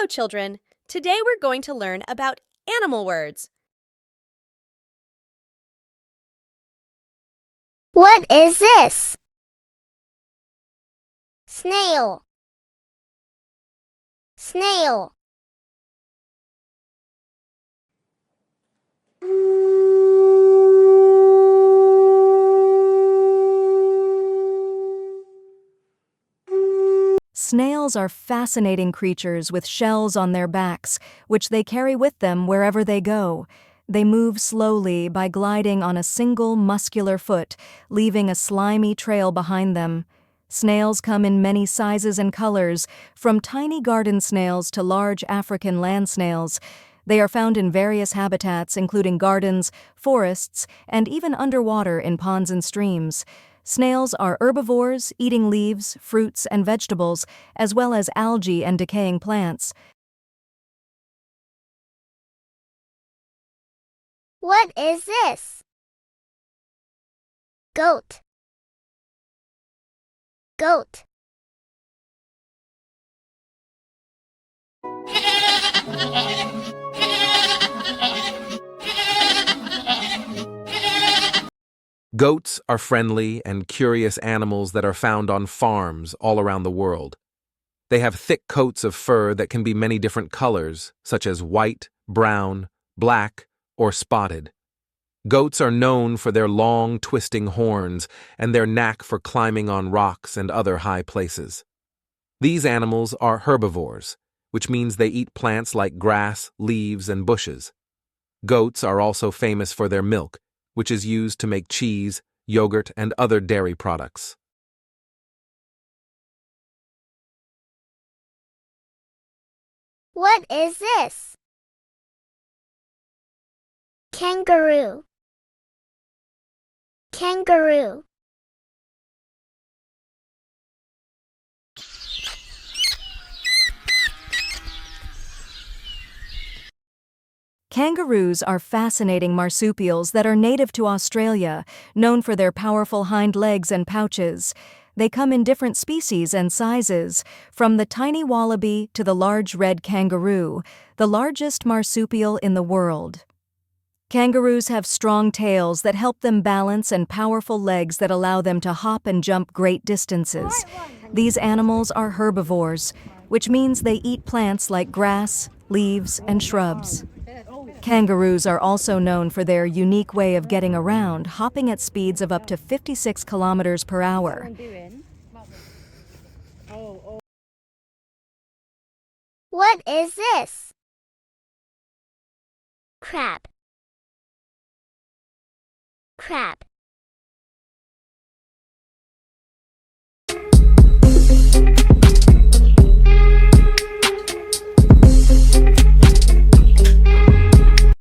Hello, children. Today we're going to learn about animal words. What is this? Snail. Snail. Snails are fascinating creatures with shells on their backs, which they carry with them wherever they go. They move slowly by gliding on a single muscular foot, leaving a slimy trail behind them. Snails come in many sizes and colors, from tiny garden snails to large African land snails. They are found in various habitats, including gardens, forests, and even underwater in ponds and streams. Snails are herbivores, eating leaves, fruits, and vegetables, as well as algae and decaying plants. What is this? Goat. Goat. Goats are friendly and curious animals that are found on farms all around the world. They have thick coats of fur that can be many different colors, such as white, brown, black, or spotted. Goats are known for their long, twisting horns and their knack for climbing on rocks and other high places. These animals are herbivores, which means they eat plants like grass, leaves, and bushes. Goats are also famous for their milk, which is used to make cheese, yogurt, and other dairy products. What is this? Kangaroo. Kangaroo. Kangaroos are fascinating marsupials that are native to Australia, known for their powerful hind legs and pouches. They come in different species and sizes, from the tiny wallaby to the large red kangaroo, the largest marsupial in the world. Kangaroos have strong tails that help them balance and powerful legs that allow them to hop and jump great distances. These animals are herbivores, which means they eat plants like grass, leaves, and shrubs. Kangaroos are also known for their unique way of getting around, hopping at speeds of up to 56 kilometers per hour. What is this? Crab. Crab.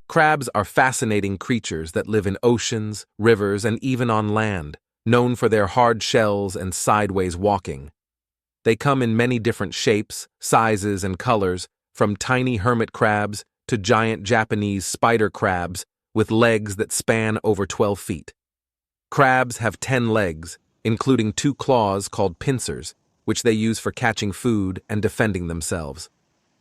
Crabs are fascinating creatures that live in oceans, rivers, and even on land, known for their hard shells and sideways walking. They come in many different shapes, sizes, and colors, from tiny hermit crabs to giant Japanese spider crabs with legs that span over 12 feet. Crabs have 10 legs, including 2 claws called pincers, which they use for catching food and defending themselves.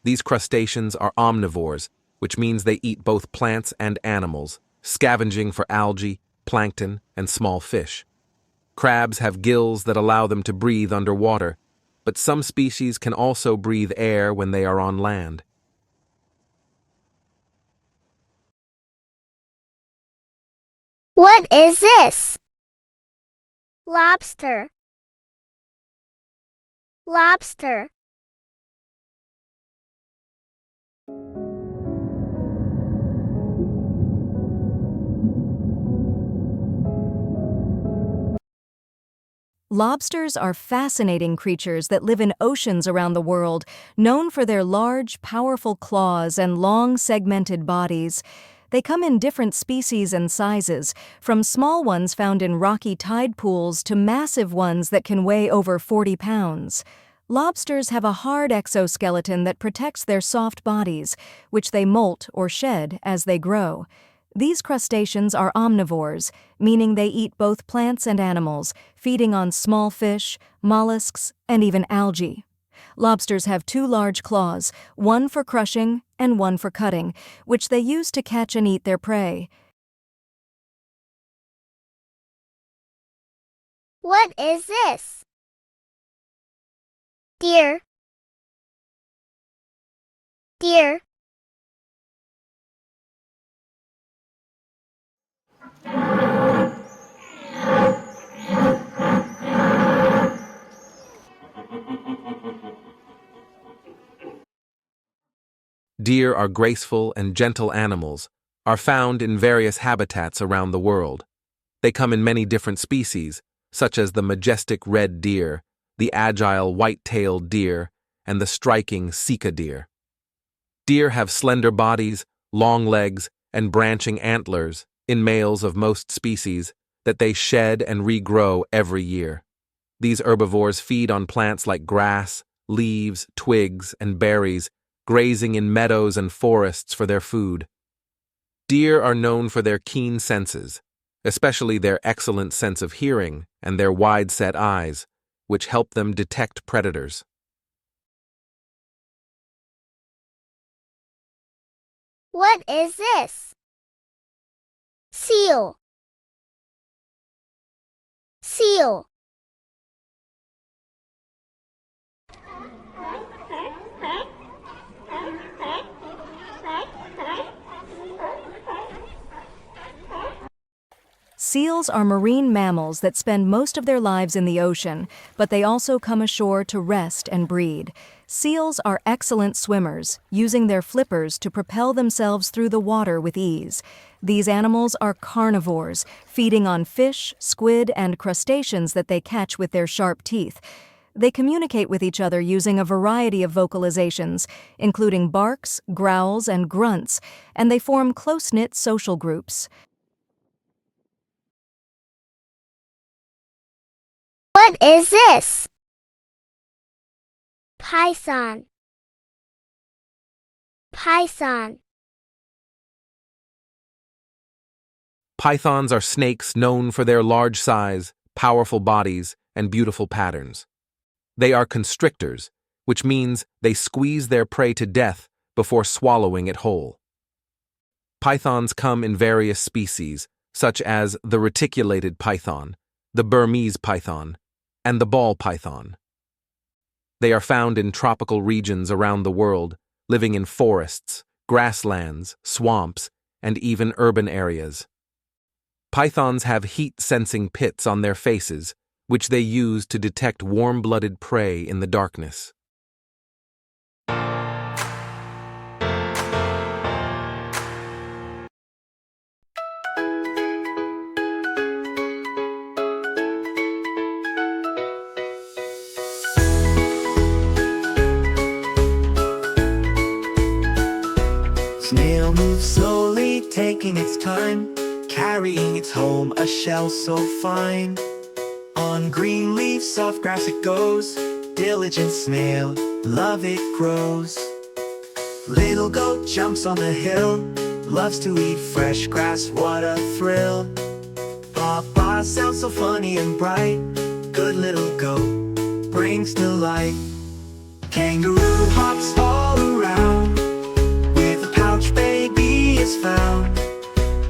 These crustaceans are omnivores, which means they eat both plants and animals, scavenging for algae, plankton, and small fish. Crabs have gills that allow them to breathe underwater, but some species can also breathe air when they are on land. What is this? Lobster. Lobster. Lobsters are fascinating creatures that live in oceans around the world, known for their large, powerful claws and long, segmented bodies. They come in different species and sizes, from small ones found in rocky tide pools to massive ones that can weigh over 40 pounds. Lobsters have a hard exoskeleton that protects their soft bodies, which they molt or shed as they grow. These crustaceans are omnivores, meaning they eat both plants and animals, feeding on small fish, mollusks, and even algae. Lobsters have two large claws, one for crushing and one for cutting, which they use to catch and eat their prey. What is this? Deer. Deer. Deer are graceful and gentle animals, are found in various habitats around the world. They come in many different species, such as the majestic red deer, the agile white-tailed deer, and the striking sika deer. Deer have slender bodies, long legs, and branching antlers, in males of most species, that they shed and regrow every year. These herbivores feed on plants like grass, leaves, twigs, and berries, grazing in meadows and forests for their food. Deer are known for their keen senses, especially their excellent sense of hearing and their wide-set eyes, which help them detect predators. What is this? Seal. Seal. Seals are marine mammals that spend most of their lives in the ocean, but they also come ashore to rest and breed. Seals are excellent swimmers, using their flippers to propel themselves through the water with ease. These animals are carnivores, feeding on fish, squid, and crustaceans that they catch with their sharp teeth. They communicate with each other using a variety of vocalizations, including barks, growls, and grunts, and they form close-knit social groups. What is this? Python. Python. Pythons are snakes known for their large size, powerful bodies, and beautiful patterns. They are constrictors, which means they squeeze their prey to death before swallowing it whole. Pythons come in various species, such as the reticulated python, the Burmese python, and the ball python. They are found in tropical regions around the world, living in forests, grasslands, swamps, and even urban areas. Pythons have heat-sensing pits on their faces, which they use to detect warm-blooded prey in the darkness. Snail moves slowly, taking its time, carrying its home a shell so fine. On green leaves, soft grass it goes, diligent snail, love it grows. Little goat jumps on the hill, loves to eat fresh grass, what a thrill. Papa sounds so funny and bright, good little goat, brings delight. Kangaroo hops all around, with a pouch baby is found.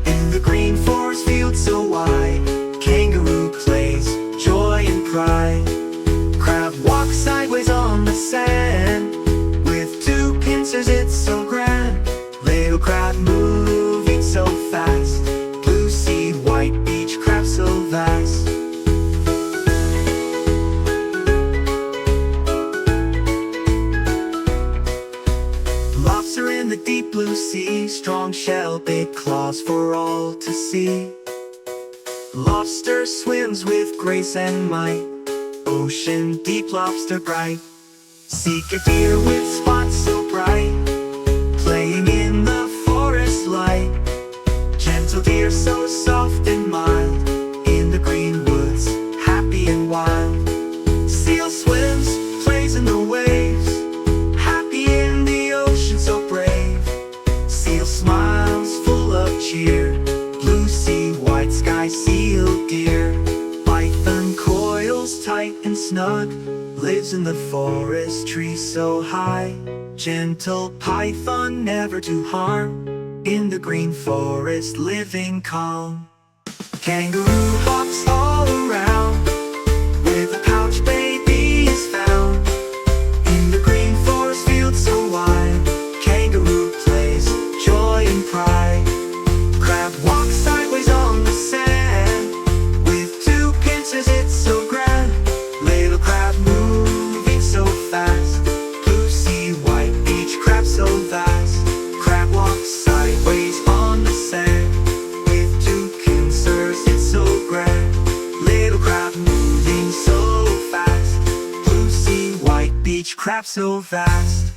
In the green forest field so wide, kangaroo plays, joy and pride. Crab walks sideways on the sand, with two pincers it's so grand. Little crab moving so fast, blue sea, white beach crab so vast. Lobster in the deep blue sea, strong shell, big claws for all to see. Lobster swims with grace and might, ocean deep lobster bright. Seek a deer with spots so bright, playing in the forest light. Gentle deer so soft and mild, in the green woods, happy and wild. Seal swims, plays in the waves, happy in the ocean so brave. Seal smiles full of cheer, blue sea, white sky, seal deer. Python coils just tight and snug, lives in the forest tree so high. Gentle python, never to harm, in the green forest living calm. Kangaroo hops all around, with a pouch baby is found. In the green forest field so wide, kangaroo plays, joy and pride. Crab walks sideways on the sand, with two pincers it's so grand. Little crab moving so fast, blue sea, white beach, crab so vast. Crab walks sideways on the sand, with two pincers it's so grand. Little crab moving so fast, blue sea, white beach, crab so vast.